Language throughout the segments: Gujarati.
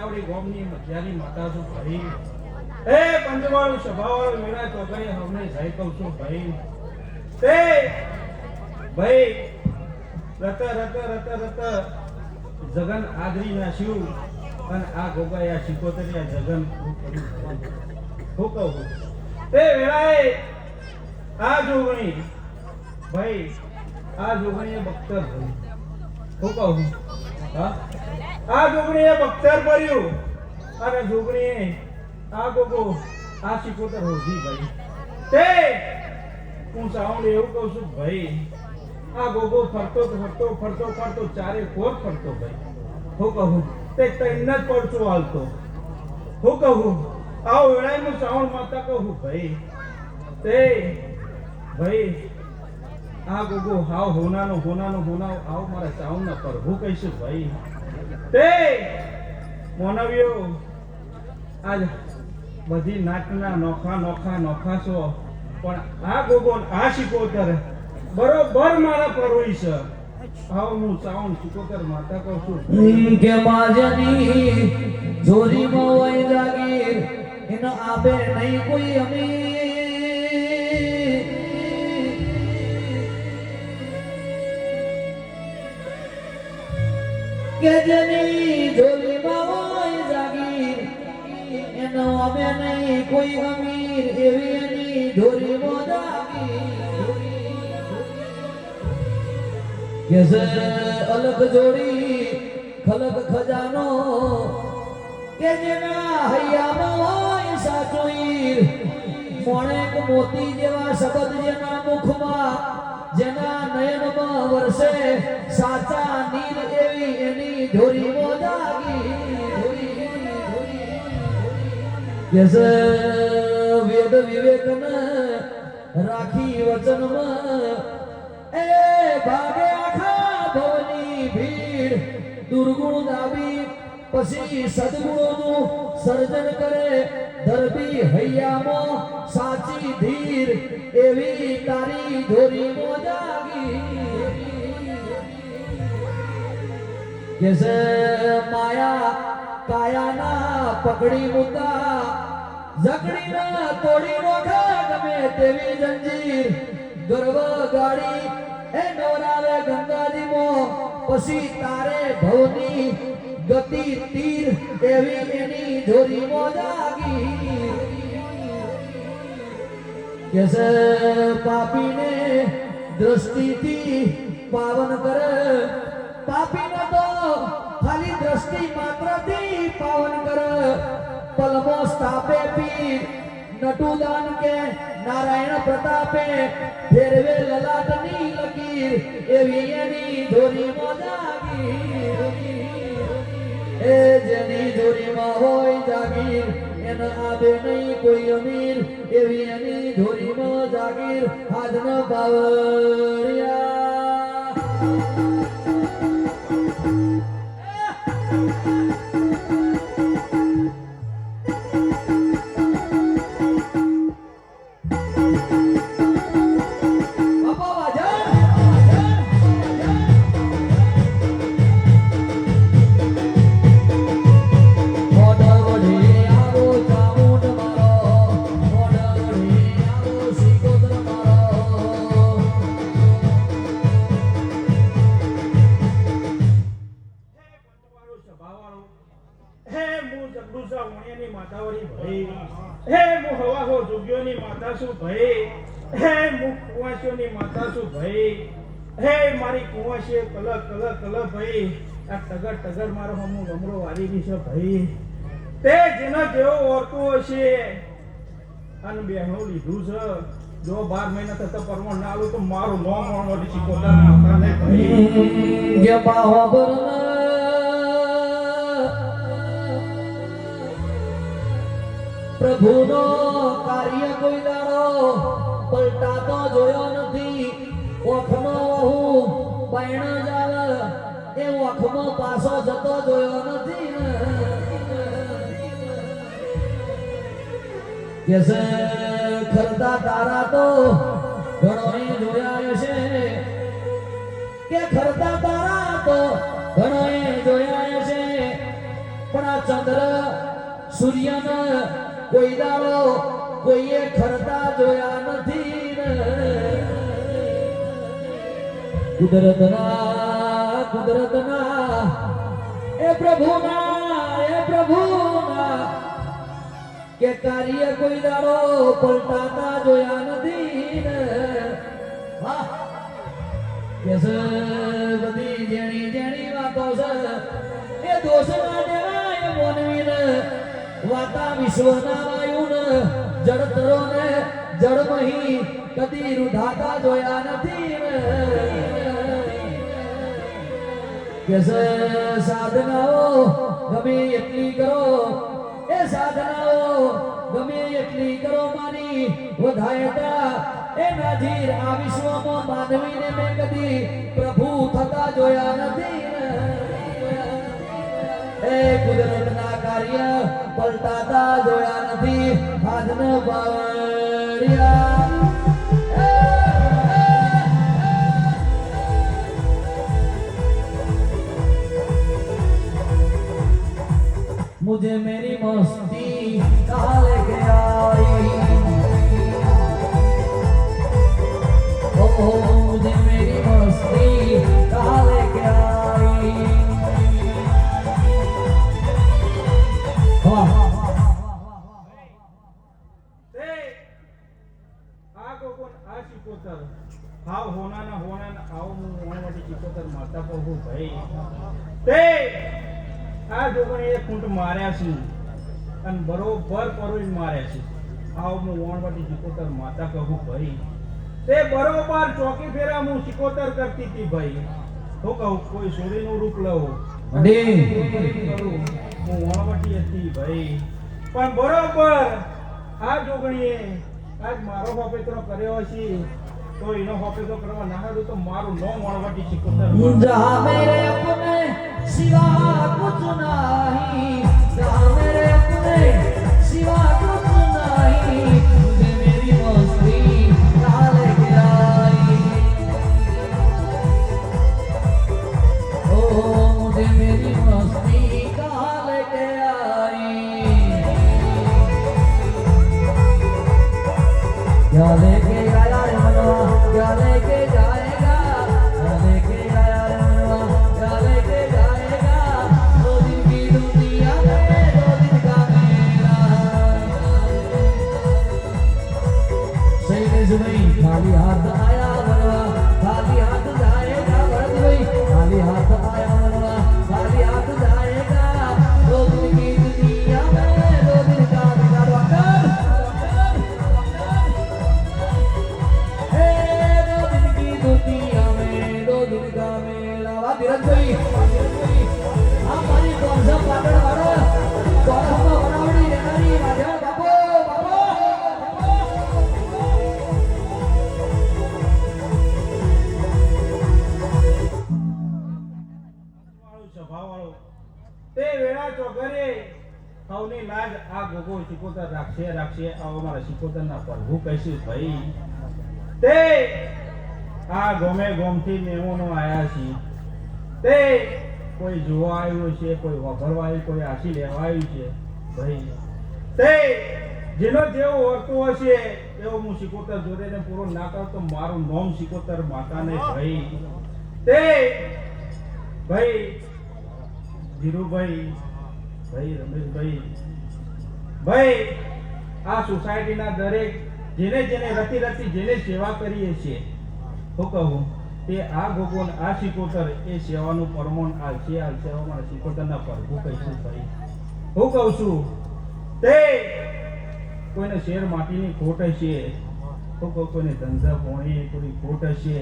માતાવડી ગોમની મધ્યાની માતા છું ભાઈ એ પંચવાળું સભાવાળું મેળા તો ગઈ હમને જઈ કહું છું ભાઈ તે ભાઈ રત રત રત રત જગન આદરી નાખ્યું અને આ ગોગાયા શિકોતરિયા જગન હું કહું તે વેળાએ આ જોગણી ભાઈ આ જોગણીએ બખ્તર ભર્યું હું કહું હા આ જોગણીએ બખ્તર ભર્યું અને જોગણીએ આ ગોગો આ શિકોતર હોજી ભાઈ તે હું સાઉન્ડ એવું કહું છું ભાઈ આ ગોગો ફરતો ફરતો ફરતો ફરતો ચારે કોર ફરતો ભાઈ હું કહું તે તૈન જ પડતું હાલતો હું કહું આવો વેળાનું સાઉન્ડ માતા કહું ભાઈ તે ભાઈ આ ગોગો હાવ હોનાનો હોનાનો હોનાનો આવ મારા સાઉન્ડ ના પર હું કહીશું ભાઈ તે મોનવ્યો આજ બધી નાટના નોખા નોખા નોખા છો પણ આ ગોગો આ શિકોતર બરોબર મારા પરોઈ છે આવ હું સાઉન્ડ શિકોતર માતા કહું છું કે માજની જોરીમાં હોય જાગીર એનો આપે નહીં કોઈ અમીર કે જેની જોરીમાં હોય જાગીર એનો આપે નહીં કોઈ અમીર એવી એની જોરીમાં જાગીર કેસે અલગ જોડી ખલક ખજાનો કે જેના હૈયામાં હોય સાચો ઈર મોણેક મોતી જેવા શબ્દ જેના મુખમાં જેના નયનમાં વરસે સાચા નીર એવી એની ધોરી મોજાગી કેસે વેદ વિવેકન રાખી વચનમાં એ ભાગે આખા ભવની ભીડ દુર્ગુણ દાબી પછી સદગુણોનું સર્જન કરે ધરબી હૈયામાં સાચી ધીર એવી તારી ધોરી મોજાગી કેસે માયા કાયાના પકડી મુદ્દા જકડીના તોડી રોખા ગમે તેવી જંજીર ગર્વ ગાડી એ નવરાવે ગંગાજીમાં પછી તારે ભવની ગતિ તીર એવી એની ધોરી મોજાગી કેસે પાપીને દ્રષ્ટિથી પાવન કરે પાપીને તો ખાલી દ્રષ્ટિ માત્રથી પાવન કરે પલમો સ્થાપે પીર નટુદાન કે નારાયણ પ્રતાપે ફેરવે લલાટની લકીર એવી એની ધોરી મોજાગી એ જેની ધોરીમાં હોય જાગીર એના આબે નહીં કોઈ અમીર એવી એની ધોરીમાં જાગીર આજનો બાવળિયા ટગર મારો હમું ગમરો વારી ની છે ભાઈ તે જેના જેવો ઓરતો હશે અને બેહણું લીધું છે જો 12 મહિના થતા પરમણ ના આલું તો મારું નોમ મોડી શીખોતા માતા ને ભાઈ કે બાહોબર પ્રભુનો કાર્ય કોઈ દાડો પલટાતો જોયો નથી ઓખનો હું પૈણ જાવ એ ઓખમાં પાછો જતો જોયો નથી કેસે ખરતા તારા તો ઘણોય જોયા છે કે ખરતા તારા તો ઘણોય જોયા છે પણ આ ચંદ્ર સૂર્યને કોઈ દાડો કોઈએ ખરતા જોયા નથી ને કુદરતના એ પ્રભુના કે કાર્ય કોઈ દાડો પલટાતા જોયા નથી ને વાહ કે બધી જેણી જેણી વાતો છે એ દોષ ના દેવાય મોનવીને વાતા વિશ્વના વાયુને જળતરો ને જળમહી કદી રૂધાતા જોયા નથી ને કે સાધનાઓ ગમે એટલી કરો એ સાધનાઓ ગમે એટલી કરો મારી વધાયતા એ નાજીર આ વિશ્વમાં માનવીને મેં કદી પ્રભુ થતા જોયા નથી એ કુદરતના કાર્ય પલટાતા જોયા નથી આજનો બાવળિયા मुझे मेरी मस्ती कहाँ लेके आई मुझे मेरी मस्ती कहाँ लेके आई તે આ કોકોન આ ચિકોતર હાવ હોનાના આવો હું વણવાટી ચિકોતર માતા કહું ભાઈ તે આ જોગણે એક ફૂંટ માર્યા છે અને બરોબર પરોઈ માર્યા છે આવો હું વણવાટી ચિકોતર માતા કહું ભાઈ તે બરોબર ચોકી ફેરા હું ચિકોતર કરતી હતી ભાઈ હું કહું કોઈ સોરીનું રૂપ લઉં હું વણવાટી હતી ભાઈ પણ બરોબર આ જોગણીએ આજ મારો હોપેતરો કર્યો છે તો એનો હોપેતો કરવા ના હારું તો મારું નો વણવાટી ચિકોતર जहाँ मेरे अपने सिवा कुछ नहीं जहाँ मेरे अपने सिवा कुछ नहीं मुझे मेरी मस्ती कहाँ लेके आई ओ मुझे मेरी मस्ती कहाँ लेके आई क्या लेके आया रे मनवा क्या लेके जाएगा क्या लेके आया रे मनवा क्या लेके जाएगा 2 दिन की दुनिया में 2 दिन का मेला सही में सुनाई खाली हाथ आया मनवा खाली हाथ जाएगा भरत भाई खाली हाथ आया मनवा खाली हाथ जाएगा 2 दिन की दुनिया में 2 दिन का मेला वकर दुनिया में 2 दिन का मेला वा धीरज भाई આ મારી કોન્સા પાટણ વાળો કોરહમાં વડાવડી રહેનારી રાજા બાપો સ્વભાવવાળો તે વેળા ચોગરે સૌની લાજ આ ગોગો શિકોતર રાખશે આવો મારા શિકોતરના પ્રભુ કહીશું ભાઈ તે આ ગોમે ગોમથી મહેમાનો આયા છે તે કોઈ જોવા આવ્યું છે કોઈ વાપરવા આવ્યું કોઈ આશી લેવા આવ્યું છે ભાઈ તે જેનો જેવો વર્તો હશે એવો હું શિકોતર જોડેને પૂરો ના કરું તો મારું નામ શિકોતર માતાને ભાઈ તે ભાઈ ધીરુભાઈ ભાઈ રમેશભાઈ ભાઈ આ સોસાયટીના દરેક જેને રતી જેને સેવા કરીએ છીએ હું કહું તે આ ગોગોન આ શિકોતર એ સેવાનું પરમોણ આ સેવામાં શિકોતરના પ્રભુ કહીશું ભાઈ હું કહું છું તે કોઈને શેર માટીની ખોટ હશે હું કહું કોઈને ધંધા પોણી કોઈ ખોટ હશે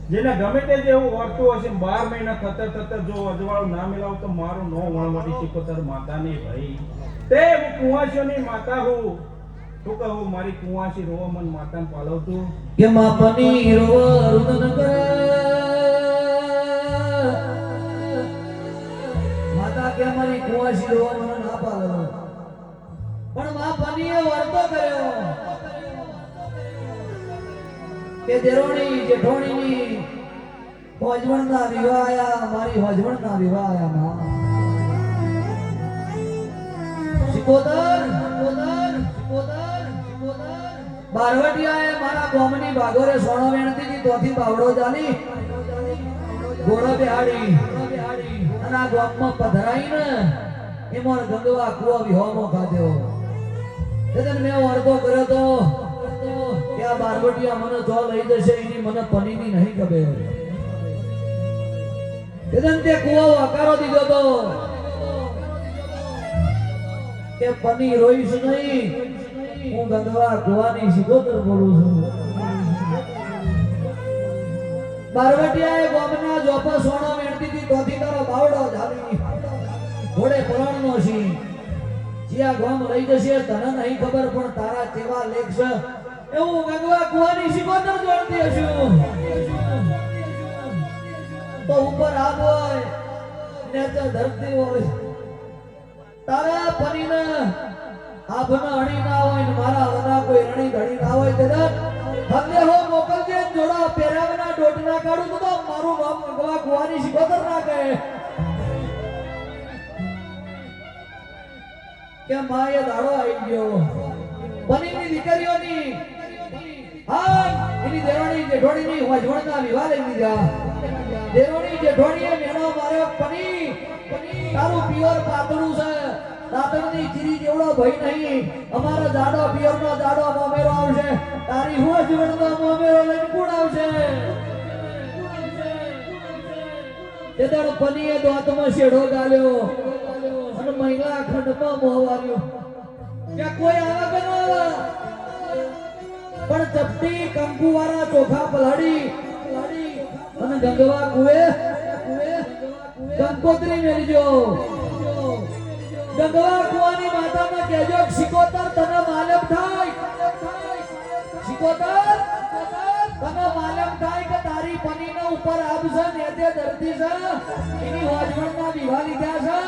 જેને ગમે તે જેવું વર્તું હશે 12 મહિના થતા જો અજવાળું ના મિલાવ તો મારું નો વણવાટી શિકોતર માતાને ભાઈ તે હું કુંવાસીઓની માતા હું કહું મારી કુંવાસી રોવા મન માતાને પાલવતું કે માપની રોવ રુદન કરે માતા કે મારી કુંવાસી રોવા મને ના પાલવ પણ માપનીએ વર્તો કર્યો કે દેરોણી જેઠોણીની હોજવણના વિવાહ આયા મારી હોજવણના વિવાહ આયા માં બારવટિયાએ મારા ગામની ભાગોરે સોનો વેણતી હતી તોથી બાવડો ચાલી ઘોડો બેહાડી અને આ ગામમાં પધરાઈને એમાં ગંગવા કુવા વિહોમો ખાધ્યો એટલે મેં અડધો કર્યો તો કે આ બારવટિયા મને જો લઈ જશે એની મને પનીની નહીં ખબર એટલે તે કુવો આકારો દીધો તો કે પની રોઈશ નહીં હું ગંગવા કુવાની સિકોતર બોલું છું બારવટિયાએ ગામના જોપા સોનો વેણતી હતી તોથી તારો બાવડો ઝાલી ઘોડે પરાણનો છી જ્યાં ગામ લઈ જશે તને નહીં ખબર પણ તારા કેવા લેખ છે એવું ગંગવા કુવાની સિકોતર જોડતી હશું તો ઉપર આગ હોય નેચે ધરતી હોય તારા પરીને આભના અણી ના હોય ને મારા વના કોઈ રણી ધણી ના હોય તે હમને હો મોકલજે જોડા પહેરાવના ડોટ ના કાઢું તો મારું નામ ગંગવા કુવાની સિકોતર ના કહે કે માએ દાડો આવી ગયો બનીની દીકરીઓની હા એની દેરોણી જેઠોણીની વજવણના વિવાહ લઈ લીધા દેરોણી જેઠોણીએ મેણો માર્યો પની તારું પિયર પાતળું છે દાતણની ચીરી જેવડો ભય નહીં અમારો જાડો પિયરનો જાડો મોમેરો આવશે તારી હું જીવનનો મોમેરો લઈને કોણ આવશે તે દાડ પનીએ દોતમાં શેડો ગાલ્યો અને મહિલા ખંડમાં મોહવાર્યો કે કોઈ આવે કે ન આવે પણ ચપટી કંકુવાળા ચોખા પલાડી અને ગંગવા કુએ કંકોત્રી મેલજો ગંગવા કુવાની માતાને કહેજો સિકોતર તને માલમ થાય સિકોતર તને માલમ થાય કે તારી પનીના ઉપર આવશે ને તે ધરતી છે એની હોજવણના વિવાહ લીધા છે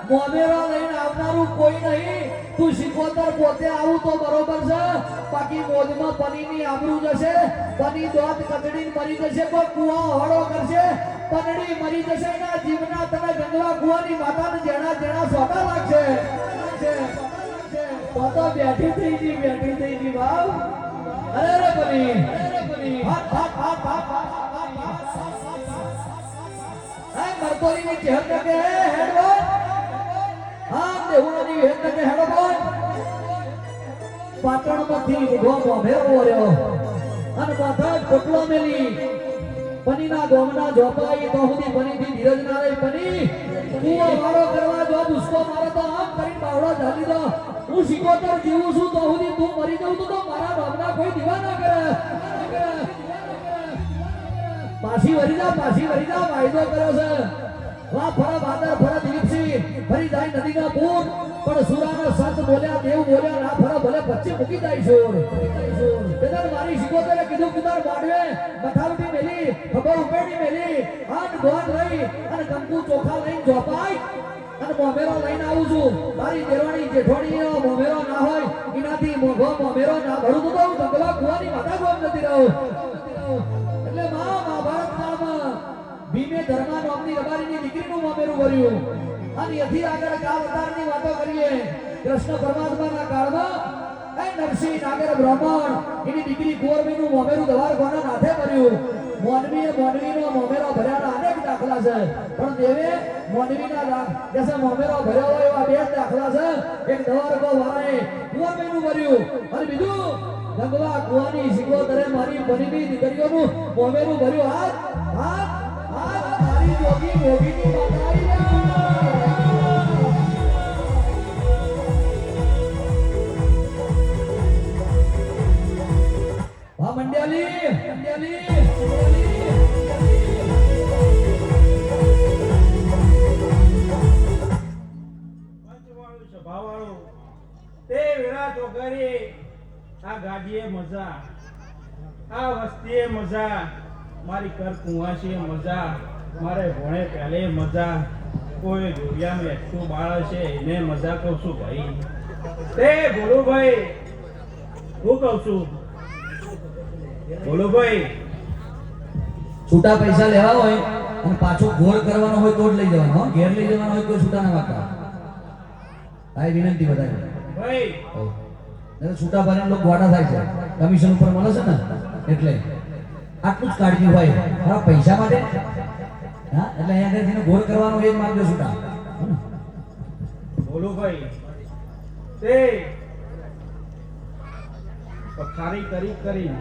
મોમેરા લઈને આવનારું કોઈ નહીં તું સિકોતર પોતે આવું તો બરોબર છે બાકી મોજમાં પનીની આબરૂ જશે પની દોત કચડી મરી જશે કોઈ કુવા હળો કરશે પનડી મરી જશે ના જીવના તને ગંગવા કુવાની માતાને જેણા જેણા સોટા લાગશે તો બેઠી થઈ ગઈ વાવ અરે રે પની મરતોરીની ચહેર કે હેડ બોલ હા દેવોની હેડ કે હેડ બોલ પાટણમાંથી ઉભો મોમેરો રહ્યો અને માથા કોટલો મેલી પનીના ગોમના જોપાઈ તો સુધી પનીથી ધીરજ ના રહી પની કુવો મારો કરવા જો દુસ્કો મારો તો આમ કરી બાવડો ઝાલી દો હું સિકોતર જીવું છું તો સુધી તું મરી જવું તો મારા બાપના કોઈ દીવા ના કરે પાછી વરી જા વાયદો કર્યો છે વા ફરા બાદર ફરા દિલીપસિંહ ફરી જાય નદીના પૂર પણ સુરાના સંત બોલ્યા દેવ બોલ્યા ના ફરા ભલે વચ્ચે મૂકી જાય છે તેદર મારી સિકોતરે કીધું કુદાર માડવે મથાવટી મેલી ખબર ઉમેડી મેલી આન ગોન રહી અને કંકુ ચોખા લઈને જોપાય અને મોમેરો લઈને આવું છું મારી દેવાણી જેઠોણીનો મોમેરો ના હોય એનાથી મોઘો મોમેરો ના ભરું તો હું ગંગવા કુવાની માતા ગોમ નથી રહું એટલે મહાભારત કાળમાં ભીમે ધર્મા નામની રબારીની દીકરીનું મોમેરું ભર્યું અને એથી આગળ કાળ અવતારની વાતો કરીએ કૃષ્ણ પરમાત્માના કાળમાં નરસિંહ નાગર બ્રાહ્મણ એની દીકરી કુંવરમીનું મોમેરું દવાર કોના નાથે ભર્યું મોનવીનો મોમેરો ભર્યાના અનેક દાખલા છે પણ દેવે મોનવીના જેસે મોમેરો ભર્યો હોય એવા બે દાખલા છે એક દવારકો વાળાએ કુંવરમીનું ભર્યું અને બીજું ગંગવા કુવાની સિકોતરે મારી પનીની દીકરીઓનું મોમેરું ભર્યું હાથ મારી જોગીની માતાઈ વાહ મંડ્યાલી પંચવાળું સભાવાળું તે વેળા ચોકરી આ ગાડીએ મજા આ વસ્તીએ મજા મારી કર કુંવાશીએ મજા મારે ભણે પહેલે મજા કોઈ જોડિયામાં એકઠું બાળ છે એને મજા કહું છું ભાઈ તે ભોલુભાઈ હું કહું છું ભોલુભાઈ છૂટા પૈસા લેવા હોય અને પાછો ઘોર કરવાનો હોય તો જ લઈ જવાનો ઘેર લઈ જવાનો હોય તો છૂટા ના વાતા આ એ વિનંતી બધાને. ભાઈ હો. નહીં તો છૂટા પાડીને લોકો ગોડા થાય છે. કમિશન ઉપર મળે છે ને એટલે આટલું જ કાળજી હોય. હા પૈસા માટે હા એટલે અહીંયા આગળ ગોળ કરવાનો એ જ માંગજો છૂટા. બોલો ભાઈ તે પથારી કરી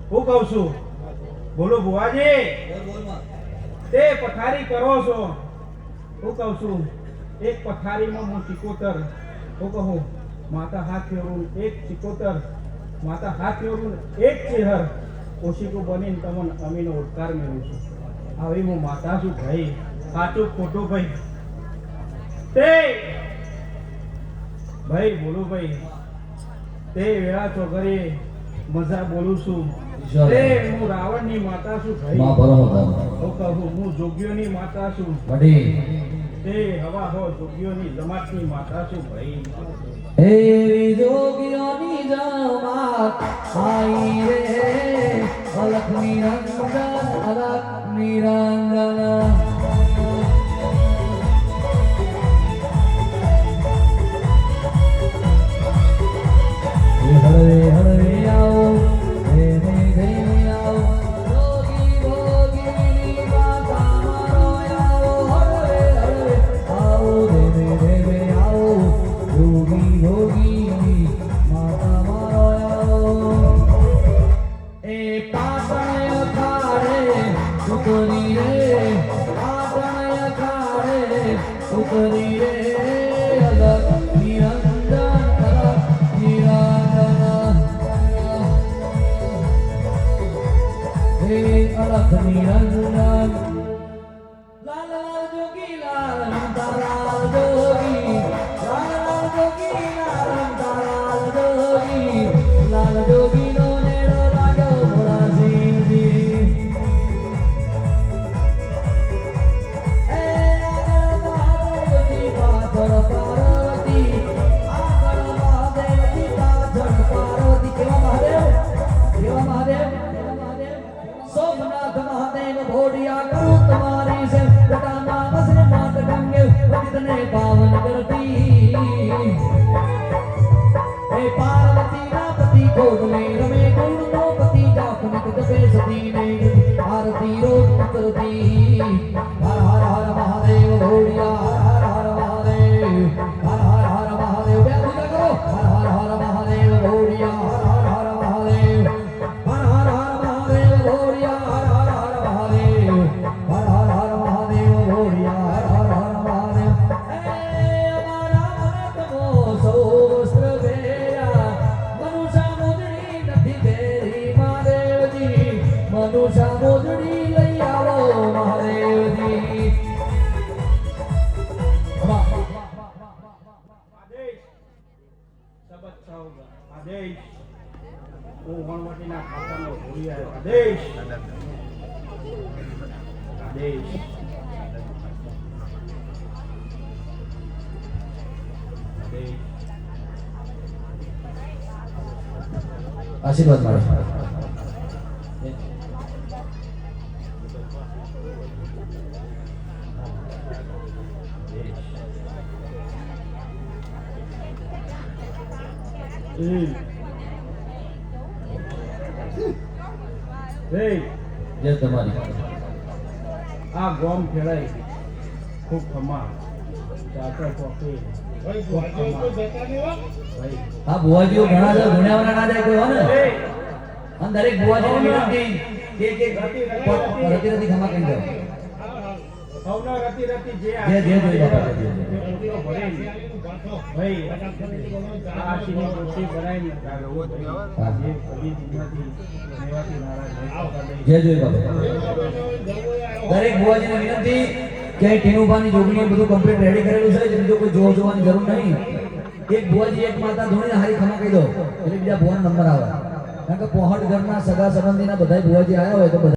હું કહું છું બોલો બુવાજી તે પથારી કરો છો હું કહું છું એક પથારીમાં હું ચિકોતર હું કહું માતા હાથ ફેરવું એક ચિકોતર માતા હાથ ફેરવું એક ચેહર ઓશિકો બનીને તમને અમીનો ઉદ્ધાર મેળવું છું આવી હું માતા છું ભાઈ સાચું ખોટું ભાઈ તે ભાઈ બોલો ભાઈ તે વેળા ચોગરે મજા બોલું છું તે હું રાવણની માતા છું ભાઈ માં ભરો હતા હું કહું હું જોગીઓની માતા છું વડી તે હવા હો જોગીઓની જમાતની માતા છું ભાઈ એવી જોગીઓની જમાત આઈ રે અલખ નિરંજન અલખ નિરંજન હળવે હળવે આવો ધીમે ધીમે આવો જોગી ભોગીની માતા મારો આવો હળવે હળવે આવો ધીમે ધીમે આવો જોગી ભોગીની માતા મારો આવો એ પાટણ અખાડે ઉતરી રે પાટણ અખાડે ઉતરી રે અલગ નિરંજન અલગ નિરંજન હે અલગ નિરંજન લાલ લાલ જોગી લાલ રમતા લાલ જોગી લાલ લાલ જોગી લાલ રમતા લાલ જોગી લાલ જોગી નો નેડો લાગ્યો ભોળા શિવજી એ આગળ મહાદેવજી પાછળ પાર્વતી આગળ મહાદેવજી પાછળ પાર્વતી કેવા મહાદેવ સોમનાથ મહાદેવ ભોડિયા કરું તમારી સે જટામાં બસરે માત ગંગે પતિતને પાવન કરતી હે પાર્વતી ના પતિ કોડલે રમે ગુણ નો પતિ જાપનિક જપે સતી ને આરતી રોજ કરતી હર હર હર મહાદેવ ભોડિયા હર હર મહાદેવ હર હર હર મહાદેવ બે પૂજા કરો હર હર હર મહાદેવ ભોડિયા હર હર હર મહાદેવ હર હર હર મહાદેવ ભોડિયા હર હર હર મહાદેવ હર હર હર મહાદેવ ભોડિયા હર હર હર મહાદેવ એ અમારા મનતમો સૌ વસ્ત્ર ભેરા મનુષા મોજડી નથી ભેરી મહાદેવજી મનુષા મોજડી લઈ આવો મહાદેવજી આદેશ સબત સાઉગા આદેશ હું વણવટીના ખાતાનો ભૂલી આવ્યો આદેશ આદેશ આદેશ આશીર્વાદ મળે જય તમારી આ ગોમ ખેડાય ખૂબ ખમા ચાચા ચોકી ભાઈ આ બુવાજીઓ ઘણા છે ગુણ્યાવાળા ના જાય કોઈ હોય ને અને દરેક બુવાજીને વિનંતી કે રતી રતી ખમા કહી દો સૌના રતી રતી જે જે જોઈ બાપા જે ઓટલો ભરીને ભાઈ આ આશીની રોટલી બનાવીને હા. જે કદી જીવનાથી મેવાથી નારાજ નહીં થતા નહીં. જે જોઈ બાપા દરેક બુવાજીને વિનંતી કે ટીનુભાની જોગણી બધું કમ્પ્લીટ રેડી કરેલું છે એટલે બીજો કોઈ જોવાની જરૂર નહીં એક બુવાજી એક માતા ધોણીને હારી ખમા કહી દો એટલે બીજા બુવાનો નંબર આવે કારણ કે પોહટ ઘરના સગા સંબંધીના બધા બુવાજી આવ્યા હોય તો બધા